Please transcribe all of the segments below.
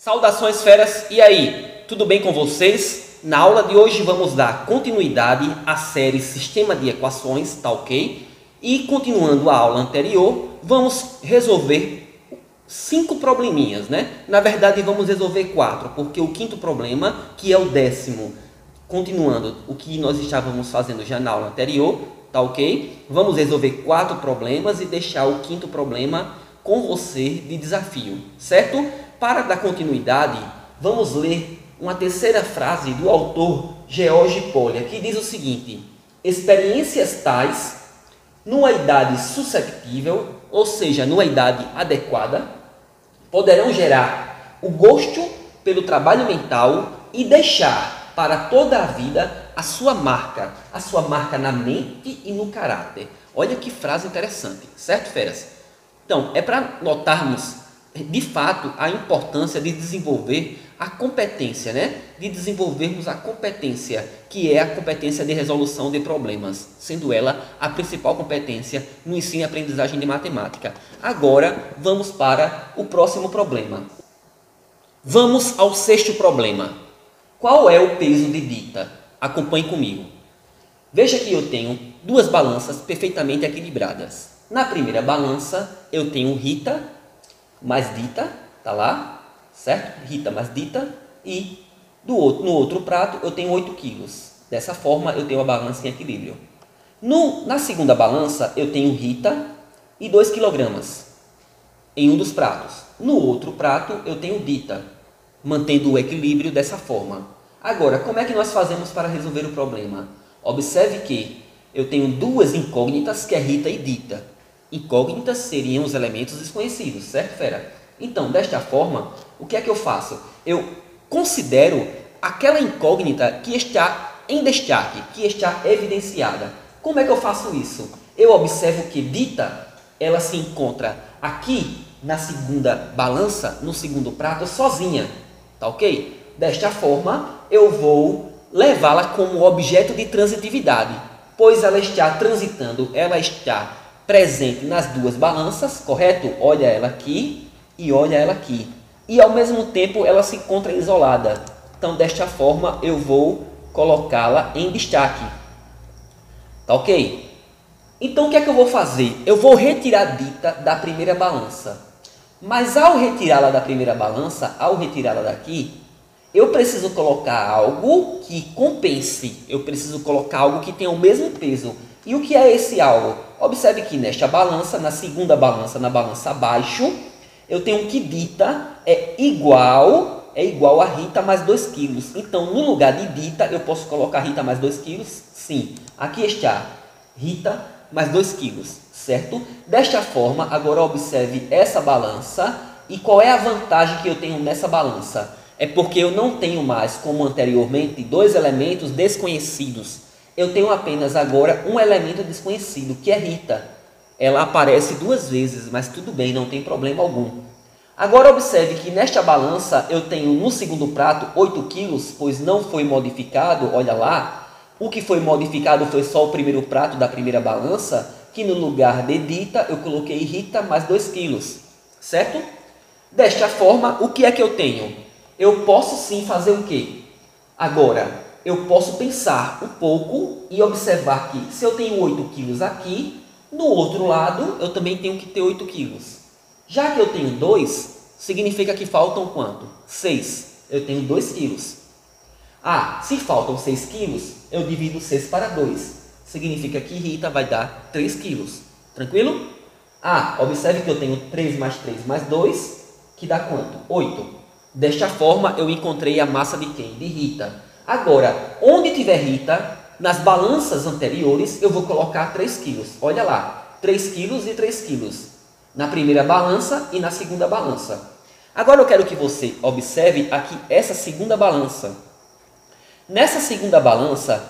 Saudações feras, e aí, tudo bem com vocês? Na aula de hoje vamos dar continuidade à série Sistema de Equações, tá ok? E continuando a aula anterior, vamos resolver 5 probleminhas, né? Na verdade vamos resolver 4, porque o quinto problema, que é o 10º, continuando o que nós estávamos fazendo já na aula anterior, tá ok? Vamos resolver 4 problemas e deixar o quinto problema com você de desafio, certo? Para dar continuidade, vamos ler uma terceira frase do autor George Polya, que diz o seguinte: experiências tais, numa idade susceptível, ou seja, numa idade adequada, poderão gerar o gosto pelo trabalho mental e deixar para toda a vida a sua marca na mente e no caráter. Olha que frase interessante, certo, feras? Então, é para notarmos de fato a importância de desenvolver a competência, né? De desenvolvermos a competência, que é a competência de resolução de problemas, sendo ela a principal competência no ensino e aprendizagem de matemática. Agora, vamos para o próximo problema. Vamos ao 6º problema. Qual é o peso de Dita? Acompanhe comigo. Veja que eu tenho duas balanças perfeitamente equilibradas. Na primeira balança, eu tenho Rita mais Dita, tá lá, certo? Rita mais Dita, e no outro prato eu tenho 8 quilos. Dessa forma eu tenho a balança em equilíbrio. Na segunda balança eu tenho Rita e 2 quilogramas em um dos pratos. No outro prato eu tenho Dita, mantendo o equilíbrio dessa forma. Agora, como é que nós fazemos para resolver o problema? Observe que eu tenho duas incógnitas, que é Rita e Dita. Incógnitas seriam os elementos desconhecidos, certo, fera? Então, desta forma, o que é que eu faço? Eu considero aquela incógnita que está em destaque, que está evidenciada. Como é que eu faço isso? Eu observo que Dita, ela se encontra aqui na segunda balança, no segundo prato, sozinha, tá ok? Desta forma, eu vou levá-la como objeto de transitividade, pois ela está transitando, ela está presente nas duas balanças, correto? Olha ela aqui e olha ela aqui. E ao mesmo tempo ela se encontra isolada. Então, desta forma, eu vou colocá-la em destaque. Tá ok? Então, o que é que eu vou fazer? Eu vou retirar Dita da primeira balança. Mas ao retirá-la da primeira balança, ao retirá-la daqui, eu preciso colocar algo que compense. Eu preciso colocar algo que tenha o mesmo peso. E o que é esse algo? Observe que nesta balança, na segunda balança, na balança abaixo, eu tenho que Dita é igual a Rita mais 2 quilos. Então, no lugar de Dita, eu posso colocar Rita mais 2 quilos? Sim. Aqui está Rita mais 2 quilos, certo? Desta forma, agora observe essa balança. E qual é a vantagem que eu tenho nessa balança? É porque eu não tenho mais, como anteriormente, 2 elementos desconhecidos. Eu tenho apenas agora um elemento desconhecido, que é Rita. Ela aparece 2 vezes, mas tudo bem, não tem problema algum. Agora observe que nesta balança eu tenho no segundo prato 8 quilos, pois não foi modificado, olha lá. O que foi modificado foi só o primeiro prato da primeira balança, que no lugar de Dita eu coloquei Rita mais 2 quilos, certo? Desta forma, o que é que eu tenho? Eu posso sim fazer o quê? Agora, eu posso pensar um pouco e observar que se eu tenho 8 quilos aqui, no outro lado eu também tenho que ter 8 quilos. Já que eu tenho 2, significa que faltam quanto? 6. Eu tenho 2 quilos. Ah, se faltam 6 quilos, eu divido 6 para 2. Significa que Rita vai dar 3 quilos. Tranquilo? Ah, observe que eu tenho 3 mais 3 mais 2, que dá quanto? 8. Desta forma, eu encontrei a massa de quem? De Rita. Agora, onde tiver Rita, nas balanças anteriores, eu vou colocar 3 quilos. Olha lá, 3 quilos e 3 quilos. Na primeira balança e na segunda balança. Agora eu quero que você observe aqui essa segunda balança. Nessa segunda balança,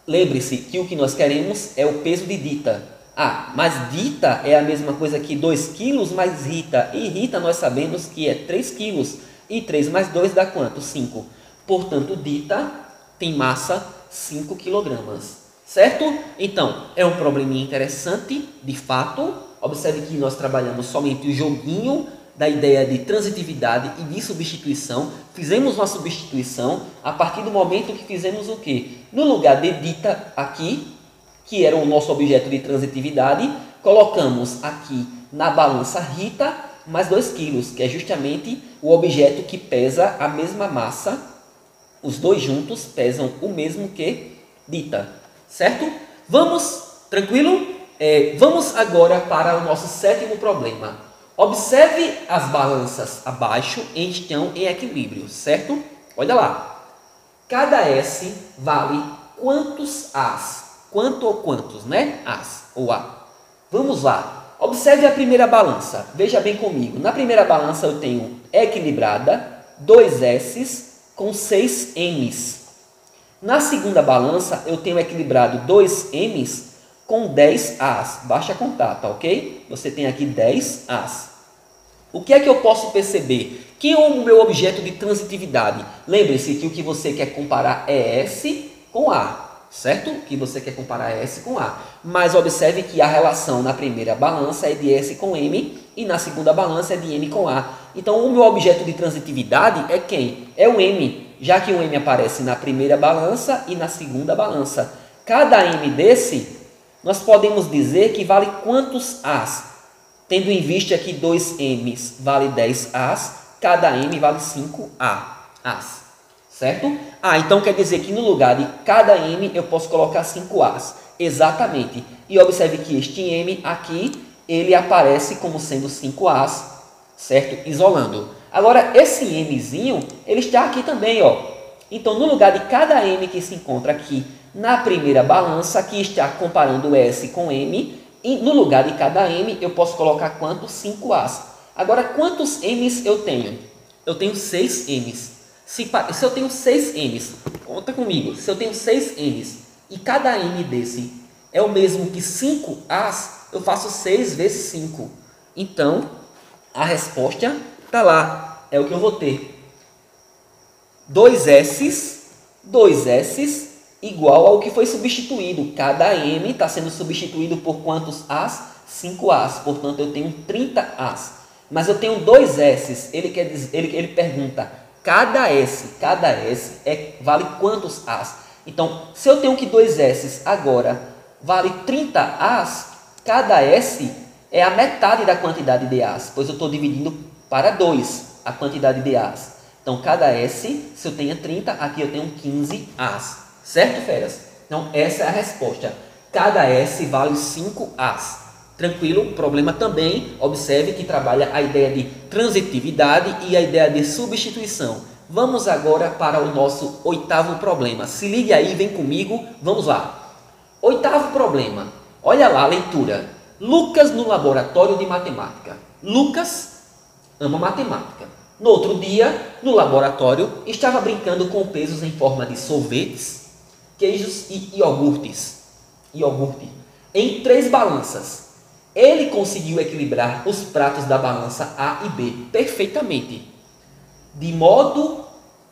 lembre-se que o que nós queremos é o peso de Dita. Ah, mas Dita é a mesma coisa que 2 quilos mais Rita. E Rita nós sabemos que é 3 quilos. E 3 mais 2 dá quanto? 5. Portanto, Dita tem massa 5 quilogramas, certo? Então, é um probleminha interessante, de fato. Observe que nós trabalhamos somente o joguinho da ideia de transitividade e de substituição. Fizemos uma substituição a partir do momento que fizemos o quê? No lugar de dita aqui, que era o nosso objeto de transitividade, colocamos aqui na balança Rita mais 2 quilos, que é justamente o objeto que pesa a mesma massa. Os dois juntos pesam o mesmo que dita, certo? Vamos, tranquilo? Vamos agora para o nosso 7º problema. Observe as balanças abaixo estão em equilíbrio, certo? Olha lá. Cada S vale quantos As? Quanto ou quantos, né? As ou A. Vamos lá. Observe a primeira balança. Veja bem comigo. Na primeira balança eu tenho equilibrada 2 S's com 6 M's. Na segunda balança eu tenho equilibrado 2 M's com 10 As. Baixa contar, tá ok? Você tem aqui 10 As. O que é que eu posso perceber? Que é o meu objeto de transitividade? Lembre-se que o que você quer comparar é S com A. Certo? Que você quer comparar S com A. Mas observe que a relação na primeira balança é de S com M e na segunda balança é de M com A. Então, o meu objeto de transitividade é quem? É o M, já que o M aparece na primeira balança e na segunda balança. Cada M desse, nós podemos dizer que vale quantos As? Tendo em vista que 2 M's vale 10 As, cada M vale 5 As. Certo? Então quer dizer que no lugar de cada M eu posso colocar 5 As. Exatamente. E observe que este M aqui, ele aparece como sendo 5 As, certo? Isolando. Agora, esse Mzinho, ele está aqui também, ó. Então, no lugar de cada M que se encontra aqui na primeira balança, aqui está comparando S com M, e no lugar de cada M eu posso colocar quantos? 5 As. Agora, quantos M's eu tenho? Eu tenho 6 M's. Se eu tenho 6 M's, conta comigo, se eu tenho 6 M's e cada M desse é o mesmo que 5 As, eu faço 6 vezes 5. Então, a resposta está lá, é o que eu vou ter. 2 S's igual ao que foi substituído. Cada M está sendo substituído por quantos As? 5 As, portanto eu tenho 30 As. Mas eu tenho 2 S's, ele pergunta... Cada S vale quantos As? Então, se eu tenho que 2 S's agora vale 30 As, cada S é a metade da quantidade de As, pois eu estou dividindo para 2 a quantidade de As. Então, cada S, se eu tenho 30, aqui eu tenho 15 As. Certo, feras? Então, essa é a resposta. Cada S vale 5 As. Tranquilo? Problema também, observe que trabalha a ideia de transitividade e a ideia de substituição. Vamos agora para o nosso 8º problema. Se ligue aí, vem comigo, vamos lá. 8º problema. Olha lá a leitura. Lucas no laboratório de matemática. Lucas ama matemática. No outro dia, no laboratório, estava brincando com pesos em forma de sorvetes, queijos e iogurte, em 3 balanças. Ele conseguiu equilibrar os pratos da balança A e B perfeitamente, de modo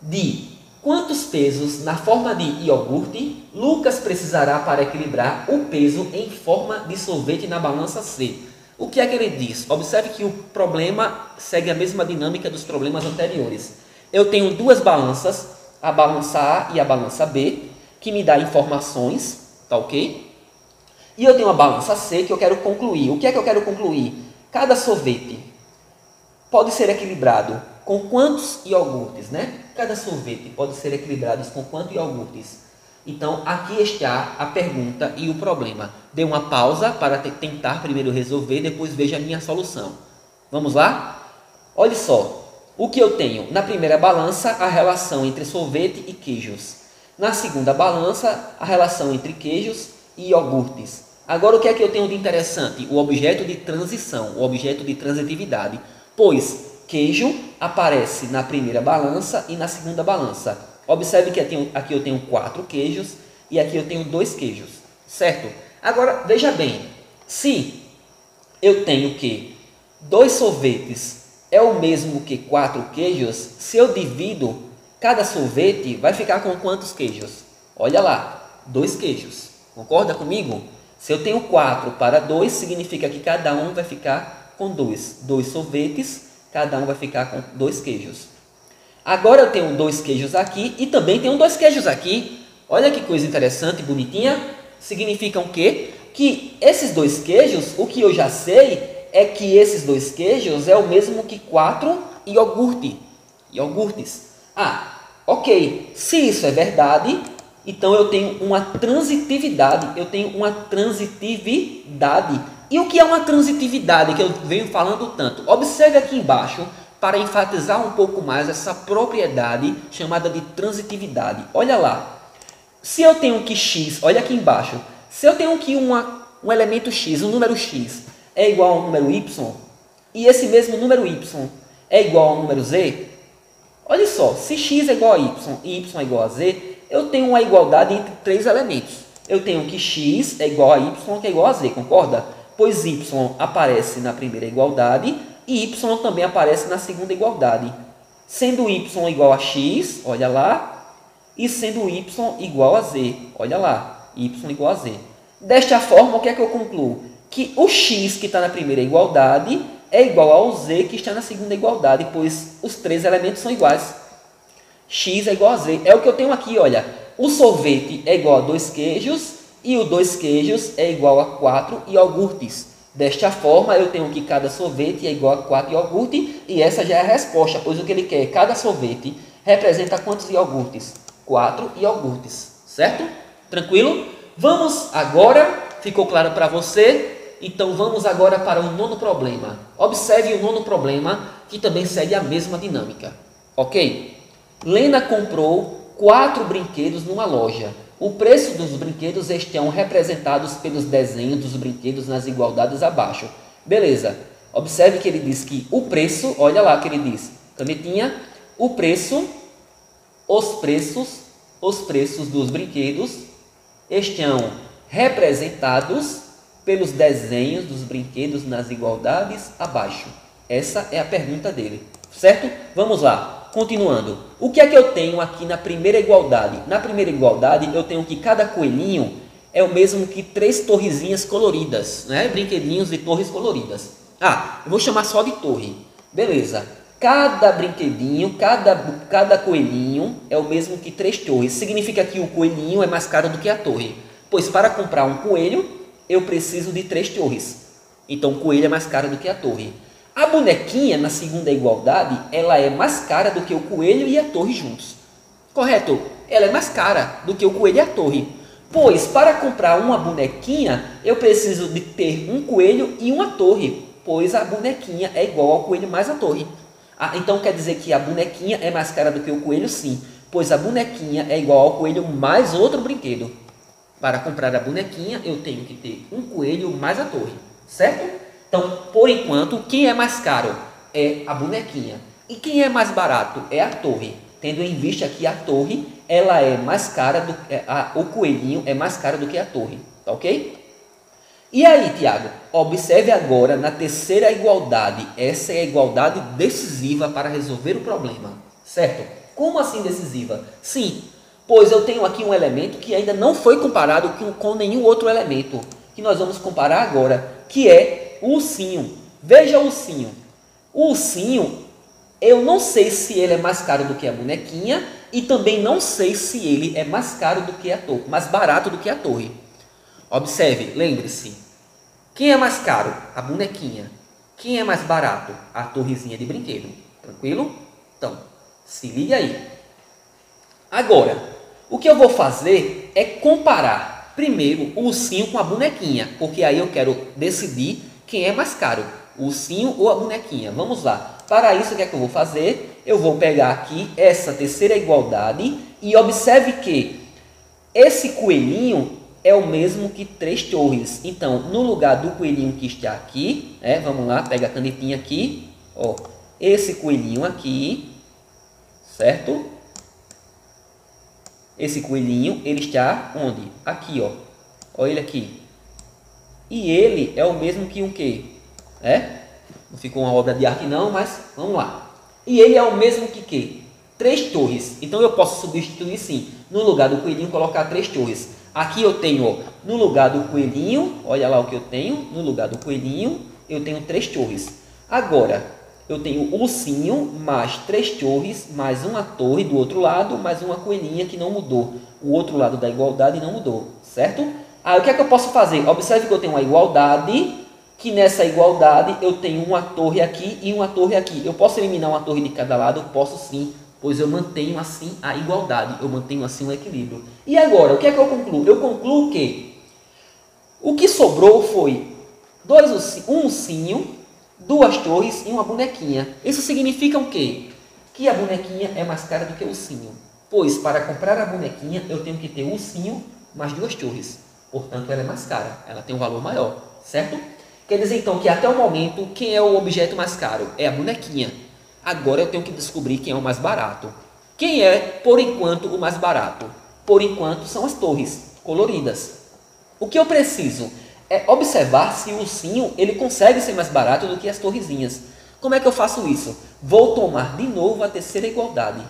de quantos pesos na forma de iogurte Lucas precisará para equilibrar o peso em forma de sorvete na balança C. O que é que ele diz? Observe que o problema segue a mesma dinâmica dos problemas anteriores. Eu tenho 2 balanças, a balança A e a balança B, que me dá informações, tá ok? E eu tenho uma balança C que eu quero concluir. O que é que eu quero concluir? Cada sorvete pode ser equilibrado com quantos iogurtes, né? Cada sorvete pode ser equilibrado com quantos iogurtes? Então, aqui está a pergunta e o problema. Dê uma pausa para tentar primeiro resolver, depois veja a minha solução. Vamos lá? Olha só. O que eu tenho? Na primeira balança, a relação entre sorvete e queijos. Na segunda balança, a relação entre queijos e iogurtes. Agora, o que é que eu tenho de interessante? O objeto de transição, o objeto de transitividade. Pois queijo aparece na primeira balança e na segunda balança. Observe que aqui eu tenho 4 queijos e aqui eu tenho 2 queijos, certo? Agora, veja bem, se eu tenho que 2 sorvetes é o mesmo que 4 queijos, se eu divido, cada sorvete vai ficar com quantos queijos? Olha lá, 2 queijos. Concorda comigo? Se eu tenho 4 para 2, significa que cada um vai ficar com 2 sorvetes Cada um vai ficar com 2 queijos. Agora eu tenho 2 queijos aqui e também tenho 2 queijos aqui. Olha que coisa interessante, bonitinha. Significam o quê? Que esses 2 queijos, o que eu já sei é que esses 2 queijos é o mesmo que 4 iogurtes. Ah, ok. Se isso é verdade, então eu tenho uma transitividade. E o que é uma transitividade que eu venho falando tanto? Observe aqui embaixo para enfatizar um pouco mais essa propriedade chamada de transitividade. Olha lá. Se eu tenho que x, olha aqui embaixo. Se eu tenho que um elemento x, um número x, é igual ao número y, e esse mesmo número y é igual ao número z, olha só, se x é igual a y e y é igual a z, eu tenho uma igualdade entre 3 elementos. Eu tenho que x é igual a y, que é igual a z, concorda? Pois y aparece na primeira igualdade e y também aparece na segunda igualdade. Sendo y igual a x, olha lá, e sendo y igual a z, olha lá, y igual a z. Desta forma, o que é que eu concluo? Que o x que está na primeira igualdade é igual ao z que está na segunda igualdade, pois os 3 elementos são iguais. X é igual a z. É o que eu tenho aqui, olha. O sorvete é igual a 2 queijos e o 2 queijos é igual a 4 iogurtes. Desta forma, eu tenho que cada sorvete é igual a 4 iogurtes e essa já é a resposta, pois o que ele quer, cada sorvete representa quantos iogurtes? 4 iogurtes, certo? Tranquilo? Vamos agora, ficou claro para você? Então vamos agora para o 9º problema. Observe o 9º problema, que também segue a mesma dinâmica. Ok? Lena comprou 4 brinquedos numa loja. O preço dos brinquedos estão representados pelos desenhos dos brinquedos nas igualdades abaixo. Beleza. Observe que ele diz que o preço, olha lá que ele diz, canetinha, o preço, os preços dos brinquedos estão representados pelos desenhos dos brinquedos nas igualdades abaixo. Essa é a pergunta dele, certo? Vamos lá. Continuando, o que é que eu tenho aqui na primeira igualdade? Na primeira igualdade, eu tenho que cada coelhinho é o mesmo que 3 torrezinhas coloridas, né? Brinquedinhos de torres coloridas. Ah, eu vou chamar só de torre. Beleza. Cada brinquedinho, cada coelhinho é o mesmo que 3 torres. Significa que o coelhinho é mais caro do que a torre. Pois para comprar um coelho, eu preciso de 3 torres. Então, o coelho é mais caro do que a torre. A bonequinha, na segunda igualdade, ela é mais cara do que o coelho e a torre juntos. Correto? Ela é mais cara do que o coelho e a torre. Pois, para comprar uma bonequinha, eu preciso de ter um coelho e uma torre. Pois a bonequinha é igual ao coelho mais a torre. Ah, então quer dizer que a bonequinha é mais cara do que o coelho? Sim. Pois a bonequinha é igual ao coelho mais outro brinquedo. Para comprar a bonequinha, eu tenho que ter um coelho mais a torre. Certo? Então, por enquanto, quem é mais caro é a bonequinha. E quem é mais barato é a torre. Tendo em vista que a torre, ela é mais cara o coelhinho é mais caro do que a torre. Tá ok? E aí, Tiago, observe agora na terceira igualdade. Essa é a igualdade decisiva para resolver o problema. Certo? Como assim decisiva? Sim, pois eu tenho aqui um elemento que ainda não foi comparado com nenhum outro elemento. Que nós vamos comparar agora, que é o ursinho. Veja o ursinho. O ursinho, eu não sei se ele é mais caro do que a bonequinha e também não sei se ele é mais caro do que a torre, mais barato do que a torre. Observe, lembre-se. Quem é mais caro? A bonequinha. Quem é mais barato? A torrezinha de brinquedo. Tranquilo? Então, se liga aí. Agora, o que eu vou fazer é comparar primeiro o ursinho com a bonequinha, porque aí eu quero decidir quem é mais caro, o ursinho ou a bonequinha. Vamos lá. Para isso, o que é que eu vou fazer? Eu vou pegar aqui essa terceira igualdade e observe que esse coelhinho é o mesmo que 3 torres. Então, no lugar do coelhinho que está aqui, vamos lá, pega a canetinha aqui, ó, esse coelhinho aqui, certo? Esse coelhinho, ele está onde? Aqui, ó. Olha ele aqui. E ele é o mesmo que um quê? Não ficou uma obra de arte não, mas vamos lá. E ele é o mesmo que quê? 3 torres. Então eu posso substituir sim. No lugar do coelhinho, colocar 3 torres. Aqui eu tenho, ó, no lugar do coelhinho, olha lá o que eu tenho. No lugar do coelhinho, eu tenho 3 torres. Agora, Eu tenho o ursinho, mais 3 torres, mais uma torre do outro lado, mais uma coelhinha que não mudou. O outro lado da igualdade não mudou, certo? Aí o que é que eu posso fazer? Observe que eu tenho uma igualdade, que nessa igualdade eu tenho uma torre aqui e uma torre aqui. Eu posso eliminar uma torre de cada lado? Eu posso sim, pois eu mantenho assim a igualdade, eu mantenho assim o equilíbrio. E agora, o que é que eu concluo? Eu concluo que o que sobrou foi um ursinho, 2 torres e uma bonequinha. Isso significa o quê? Que a bonequinha é mais cara do que o ursinho. Pois para comprar a bonequinha eu tenho que ter o ursinho mais 2 torres. Portanto, ela é mais cara, ela tem um valor maior, certo? Quer dizer então que até o momento, quem é o objeto mais caro? É a bonequinha. Agora eu tenho que descobrir quem é o mais barato. Quem é, por enquanto, o mais barato? Por enquanto, são as torres coloridas. O que eu preciso é observar se o ursinho ele consegue ser mais barato do que as torrezinhas. Como é que eu faço isso? Vou tomar de novo a terceira igualdade.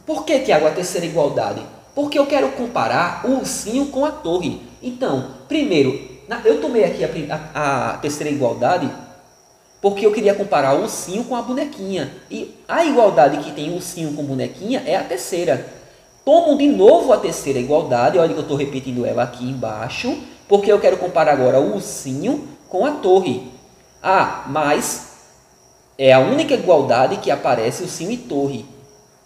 Por que, Tiago, a terceira igualdade? Porque eu quero comparar o ursinho com a torre. Então, primeiro, eu tomei aqui a terceira igualdade porque eu queria comparar o ursinho com a bonequinha. E a igualdade que tem o ursinho com bonequinha é a terceira. Tomo de novo a terceira igualdade, olha que eu estou repetindo ela aqui embaixo, porque eu quero comparar agora o ursinho com a torre. Ah, mas é a única igualdade que aparece ursinho e torre.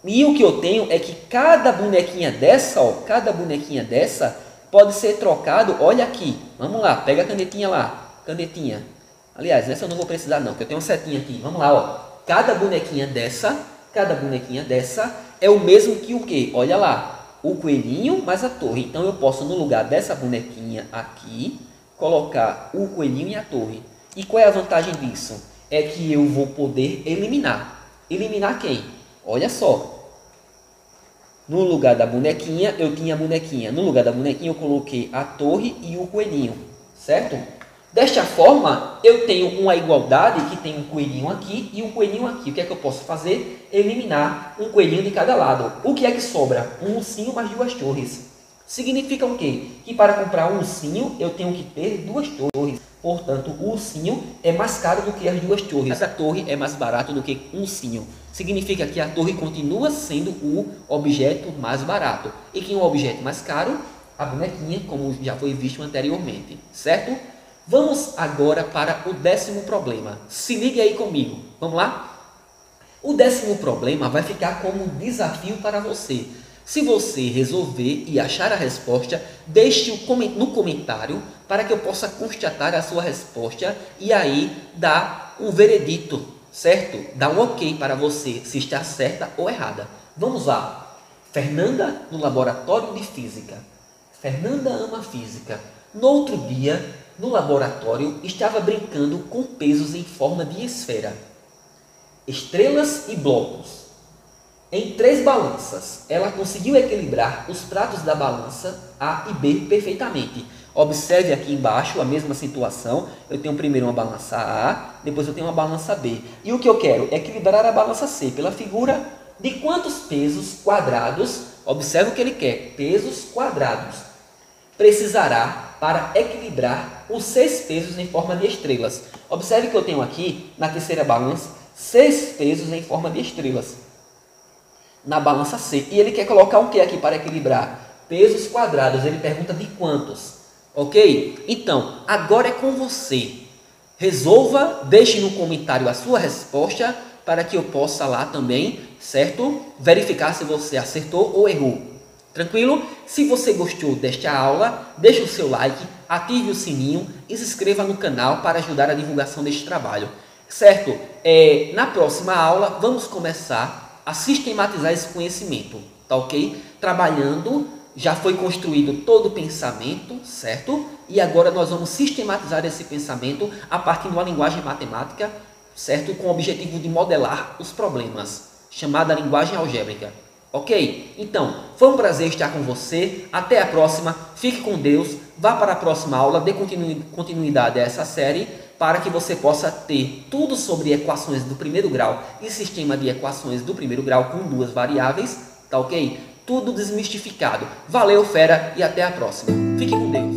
E o que eu tenho é que cada bonequinha dessa, pode ser trocado, olha aqui, vamos lá, pega a canetinha lá, canetinha. Aliás, nessa eu não vou precisar não, porque eu tenho uma setinha aqui, vamos lá, ó. Cada bonequinha dessa é o mesmo que o quê? Olha lá, o coelhinho mais a torre. Então eu posso, no lugar dessa bonequinha aqui, colocar o coelhinho e a torre. E qual é a vantagem disso? É que eu vou poder eliminar. Eliminar quem? Olha só. No lugar da bonequinha, eu tinha a bonequinha. No lugar da bonequinha, eu coloquei a torre e o coelhinho. Certo? Desta forma, eu tenho uma igualdade que tem um coelhinho aqui e um coelhinho aqui. O que é que eu posso fazer? Eliminar um coelhinho de cada lado. O que é que sobra? Um ursinho mais 2 torres. Significa o quê? Que para comprar um ursinho, eu tenho que ter 2 torres. Portanto, o ursinho é mais caro do que as 2 torres. Essa torre é mais barato do que um ursinho. Significa que a torre continua sendo o objeto mais barato. E quem é o objeto mais caro? A bonequinha, como já foi visto anteriormente. Certo? Vamos agora para o 10º problema. Se ligue aí comigo. Vamos lá? O 10º problema vai ficar como um desafio para você. Se você resolver e achar a resposta, deixe no comentário para que eu possa constatar a sua resposta e aí dar um veredito, certo? Dar um ok para você se está certa ou errada. Vamos lá. Fernanda no laboratório de física. Fernanda ama física. No outro dia, no laboratório, estava brincando com pesos em forma de esfera, estrelas e blocos. Em 3 balanças, ela conseguiu equilibrar os pratos da balança A e B perfeitamente. Observe aqui embaixo a mesma situação. Eu tenho primeiro uma balança A, depois eu tenho uma balança B. E o que eu quero é equilibrar a balança C pela figura de quantos pesos quadrados, observe o que ele quer, pesos quadrados, precisará para equilibrar os 6 pesos em forma de estrelas. Observe que eu tenho aqui, na terceira balança, 6 pesos em forma de estrelas. Na balança C. E ele quer colocar o que aqui para equilibrar? Pesos quadrados. Ele pergunta de quantos. Ok? Então, agora é com você. Resolva, deixe no comentário a sua resposta para que eu possa lá também, certo? Verificar se você acertou ou errou. Tranquilo? Se você gostou desta aula, deixe o seu like, ative o sininho e se inscreva no canal para ajudar a divulgação deste trabalho. Certo? Na próxima aula, vamos começar a sistematizar esse conhecimento, tá ok? Trabalhando, já foi construído todo o pensamento, certo? E agora nós vamos sistematizar esse pensamento a partir de uma linguagem matemática, certo? Com o objetivo de modelar os problemas, chamada linguagem algébrica, ok? Então, foi um prazer estar com você, até a próxima, fique com Deus, vá para a próxima aula, dê continuidade a essa série, para que você possa ter tudo sobre equações do primeiro grau e sistema de equações do primeiro grau com 2 variáveis, tá ok? Tudo desmistificado. Valeu, fera, e até a próxima. Fique com Deus.